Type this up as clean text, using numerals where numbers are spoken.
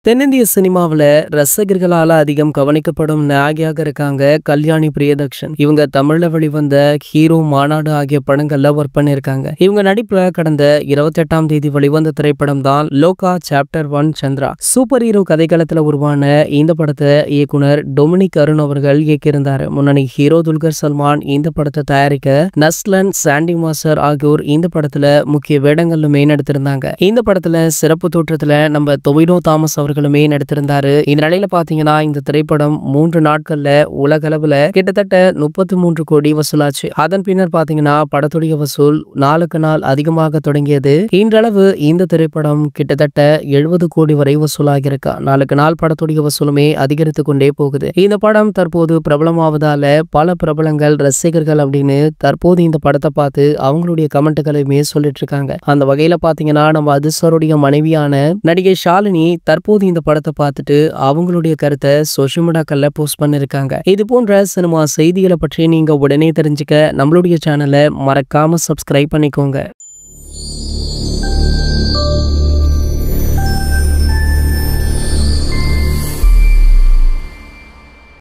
தென்னிந்திய சினிமாவுல ரசிகர்களால அதிகம் கவனிக்கப்படும் நாயகியாக இருக்காங்க கல்யாணி பிரியதர்ஷன். இவங்க தமிழ்ல வெளிவந்த ஹீரோ, மாநாடு ஆகிய படங்கள்ல ஒர்க் பண்ணிருக்காங்க. இவங்க நடிப்புல கடந்த 28ஆம் தேதி வெளிவந்த திரைப்படம் தான் லோகா சாப்டர் 1 சந்திரா. சூப்பர் ஹீரோ கதைக்களத்துல உருவான இந்த படத்தை இயக்குனர் டொமினிக் அருண் அவர்கள் இயக்கியிருந்தாரு. முன்னணி ஹீரோ துல்கர் சல்மான் இந்த படத்தை தயாரிக்க நஸ்லன், சாண்டி மாஸ்டர் ஆகியோர் இந்த படத்துல முக்கிய வேடங்களுமே நடித்திருந்தாங்க. இந்த படத்துல சிறப்பு தோற்றத்துல நம்ம டொவினோ தாமஸ் அவர்களுமே நடித்திருந்தாரு. இந்த நிலையில பாத்தீங்கன்னா இந்த திரைப்படம் 3 நாட்கள்ல உலக அளவுல கிட்டத்தட்ட 33 கோடி வசூலாச்சு. அதன் பின்னர் பாத்தீங்கன்னா படத்துடைய வசூல் நாளுக்கு நாள் அதிகமாக தொடங்கியது. இன்றளவு இந்த திரைப்படம் கிட்டத்தட்ட 70 கோடி வரை வசூலாகியிருக்கா. நாளுக்கு நாள் படத்துடைய வசூலுமே அதிகரித்து கொண்டே போகுது. இந்த படம் தற்போது பிரபலமாவதால பல பிரபலங்கள், ரசிகர்கள் அப்படின்னு தற்போது இந்த படத்தை பார்த்து அவங்களுடைய கமெண்ட்களையுமே சொல்லிட்டு இருக்காங்க. அந்த வகையில பாத்தீங்கன்னா நம்ம அதிர்ஷ்டருடைய மனைவியான நடிகை ஷாலினி தற்போது இந்த படத்தை பார்த்துட்டு அவங்களுடைய கருத்தை சோஷியல் மீடியாக்கள்ல போஸ்ட் பண்ணிருக்காங்க. இது போன்ற சினிமா செய்திகளை பற்றி நீங்க உடனே தெரிஞ்சுக்க நம்மளுடைய சேனலை மறக்காம சப்ஸ்கிரைப் பண்ணிக்கோங்க.